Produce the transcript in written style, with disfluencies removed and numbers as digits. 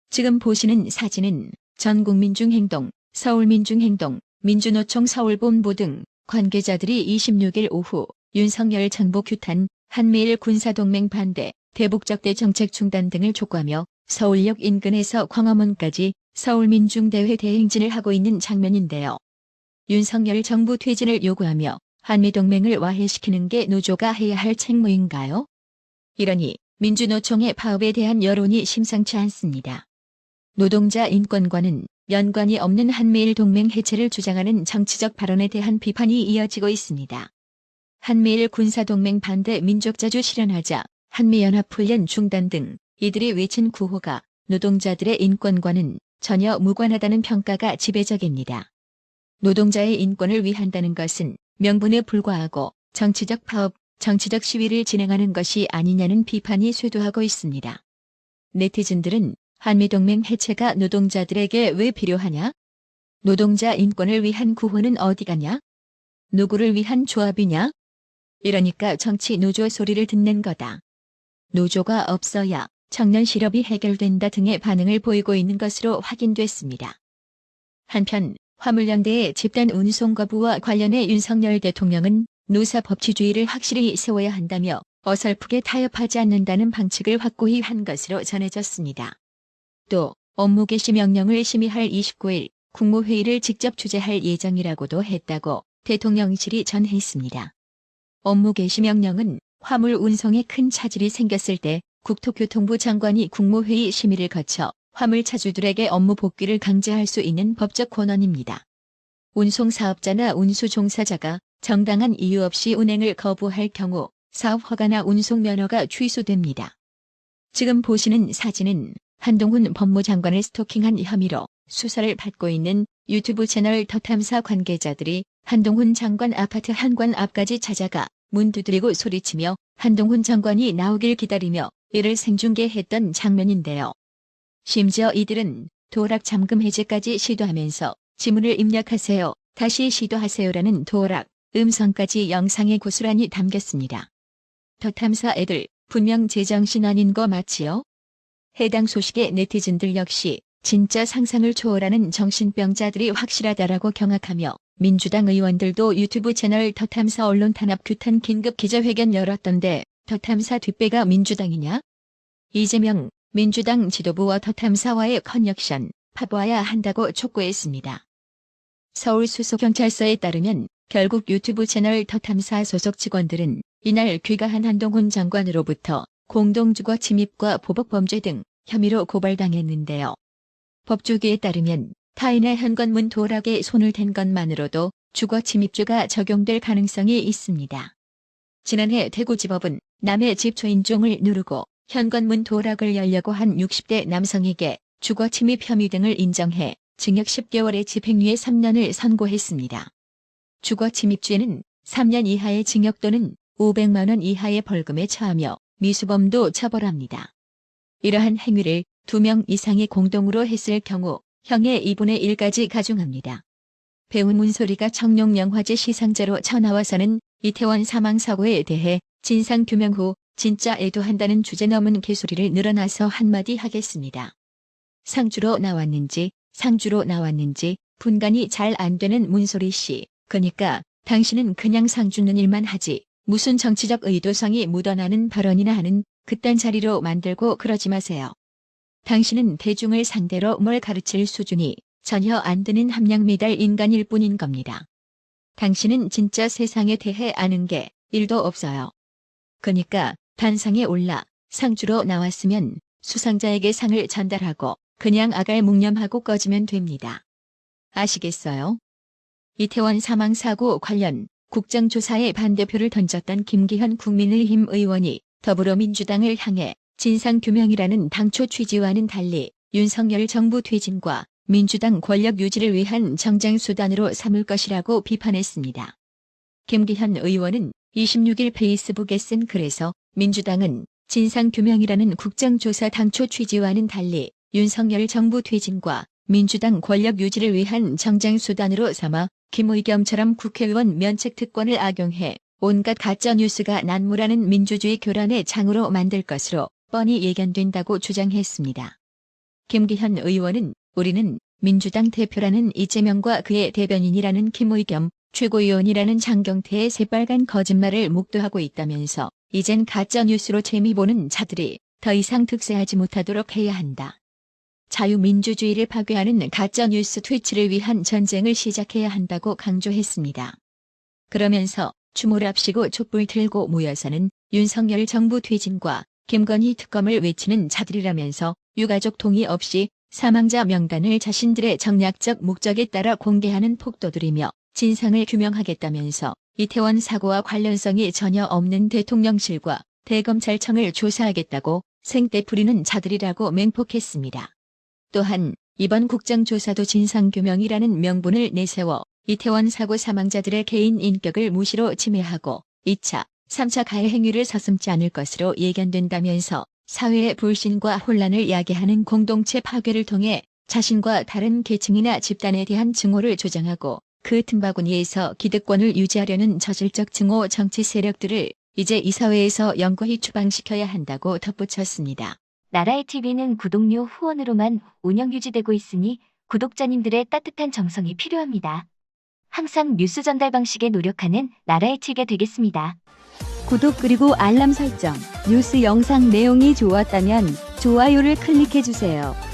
지금 보시는 사진은 전국민중행동, 서울민중행동, 민주노총 서울본부 등 관계자들이 26일 오후 윤석열 정부 규탄, 한미일 군사동맹 반대, 대북적대 정책 중단 등을 촉구하며 서울역 인근에서 광화문까지 서울민중대회 대행진을 하고 있는 장면인데요. 윤석열 정부 퇴진을 요구하며 한미동맹을 와해시키는 게 노조가 해야 할 책무인가요? 이러니 민주노총의 파업에 대한 여론이 심상치 않습니다. 노동자 인권과는 연관이 없는 한미일 동맹 해체를 주장하는 정치적 발언에 대한 비판이 이어지고 있습니다. 한미일 군사동맹 반대 민족자주 실현하자, 한미연합훈련 중단 등 이들이 외친 구호가 노동자들의 인권과는 전혀 무관하다는 평가가 지배적입니다. 노동자의 인권을 위한다는 것은 명분에 불과하고 정치적 파업, 정치적 시위를 진행하는 것이 아니냐는 비판이 쇄도하고 있습니다. 네티즌들은 한미동맹 해체가 노동자들에게 왜 필요하냐? 노동자 인권을 위한 구호는 어디 가냐? 누구를 위한 조합이냐? 이러니까 정치 노조 소리를 듣는 거다. 노조가 없어야 청년 실업이 해결된다 등의 반응을 보이고 있는 것으로 확인됐습니다. 한편 화물연대의 집단 운송 거부와 관련해 윤석열 대통령은 노사 법치주의를 확실히 세워야 한다며 어설프게 타협하지 않는다는 방책을 확고히 한 것으로 전해졌습니다. 또 업무 개시 명령을 심의할 29일 국무회의를 직접 주재할 예정이라고도 했다고 대통령실이 전했습니다. 업무 개시 명령은 화물 운송에 큰 차질이 생겼을 때 국토교통부 장관이 국무회의 심의를 거쳐 화물 차주들에게 업무 복귀를 강제할 수 있는 법적 권한입니다. 운송사업자나 운수종사자가 정당한 이유 없이 운행을 거부할 경우 사업허가나 운송면허가 취소됩니다. 지금 보시는 사진은 한동훈 법무장관을 스토킹한 혐의로 수사를 받고 있는 유튜브 채널 더탐사 관계자들이 한동훈 장관 아파트 현관 앞까지 찾아가 문 두드리고 소리치며 한동훈 장관이 나오길 기다리며 이를 생중계했던 장면인데요. 심지어 이들은 도락 잠금 해제까지 시도하면서 지문을 입력하세요, 다시 시도하세요라는 도락, 음성까지 영상에 고스란히 담겼습니다. 더탐사 애들 분명 제정신 아닌 거 맞지요? 해당 소식에 네티즌들 역시 진짜 상상을 초월하는 정신병자들이 확실하다라고 경악하며 민주당 의원들도 유튜브 채널 더탐사 언론 탄압 규탄 긴급 기자회견 열었던데 더탐사 뒷배가 민주당이냐? 이재명 민주당 지도부와 더탐사와의 커넥션 파봐야 한다고 촉구했습니다. 서울수속경찰서에 따르면 결국 유튜브 채널 더탐사 소속 직원들은 이날 귀가한 한동훈 장관으로부터 공동주거 침입과 보복범죄 등 혐의로 고발당했는데요. 법조계에 따르면 타인의 현관문 도락에 손을 댄 것만으로도 주거 침입죄가 적용될 가능성이 있습니다. 지난해 대구지법은 남의 집 초인종을 누르고 현관문 도락을 열려고 한 60대 남성에게 주거 침입 혐의 등을 인정해 징역 10개월의 집행유예 3년을 선고했습니다. 주거 침입죄는 3년 이하의 징역 또는 500만 원 이하의 벌금에 처하며 미수범도 처벌합니다. 이러한 행위를 2명 이상이 공동으로 했을 경우 형의 2분의 1까지 가중합니다. 배우 문소리가 청룡영화제 시상자로 쳐나와서는 이태원 사망사고에 대해 진상규명 후 진짜 애도한다는 주제 넘은 개소리를 늘어나서 한마디 하겠습니다. 상주로 나왔는지 상주로 나왔는지 분간이 잘 안 되는 문소리 씨, 그니까 당신은 그냥 상주는 일만 하지 무슨 정치적 의도성이 묻어나는 발언이나 하는 그딴 자리로 만들고 그러지 마세요. 당신은 대중을 상대로 뭘 가르칠 수준이 전혀 안 되는 함량미달 인간일 뿐인 겁니다. 당신은 진짜 세상에 대해 아는 게 1도 없어요. 그니까 단상에 올라 상주로 나왔으면 수상자에게 상을 전달하고 그냥 아갈 묵념하고 꺼지면 됩니다. 아시겠어요? 이태원 사망사고 관련 국정조사에 반대표를 던졌던 김기현 국민의힘 의원이 더불어민주당을 향해 진상규명이라는 당초 취지와는 달리 윤석열 정부 퇴진과 민주당 권력 유지를 위한 정쟁수단으로 삼을 것이라고 비판했습니다. 김기현 의원은 26일 페이스북에 쓴 글에서 민주당은 진상규명이라는 국정조사 당초 취지와는 달리 윤석열 정부 퇴진과 민주당 권력 유지를 위한 정쟁수단으로 삼아 김의겸처럼 국회의원 면책 특권을 악용해 온갖 가짜뉴스가 난무라는 민주주의 교란의 장으로 만들 것으로 뻔히 예견된다고 주장했습니다. 김기현 의원은 우리는 민주당 대표라는 이재명과 그의 대변인이라는 김의겸, 최고위원이라는 장경태의 새빨간 거짓말을 목도하고 있다면서 이젠 가짜뉴스로 재미 보는 자들이 더 이상 득세하지 못하도록 해야 한다. 자유민주주의를 파괴하는 가짜뉴스 퇴치를 위한 전쟁을 시작해야 한다고 강조했습니다. 그러면서 춤을 앞시고 촛불 들고 모여서는 윤석열 정부 퇴진과 김건희 특검을 외치는 자들이라면서 유가족 동의 없이 사망자 명단을 자신들의 정략적 목적에 따라 공개하는 폭도들이며 진상을 규명하겠다면서 이태원 사고와 관련성이 전혀 없는 대통령실과 대검찰청을 조사하겠다고 생떼 부리는 자들이라고 맹폭했습니다. 또한 이번 국정조사도 진상규명이라는 명분을 내세워 이태원 사고 사망자들의 개인 인격을 무시로 침해하고 2차, 3차 가해 행위를 서슴지 않을 것으로 예견된다면서 사회의 불신과 혼란을 야기하는 공동체 파괴를 통해 자신과 다른 계층이나 집단에 대한 증오를 조장하고 그 틈바구니에서 기득권을 유지하려는 저질적 증오 정치 세력들을 이제 이 사회에서 영구히 추방시켜야 한다고 덧붙였습니다. 나라의 TV는 구독료 후원으로만 운영 유지되고 있으니 구독자님들의 따뜻한 정성이 필요합니다. 항상 뉴스 전달 방식에 노력하는 나라의 TV가 되겠습니다. 구독 그리고 알람 설정, 뉴스 영상 내용이 좋았다면 좋아요를 클릭해주세요.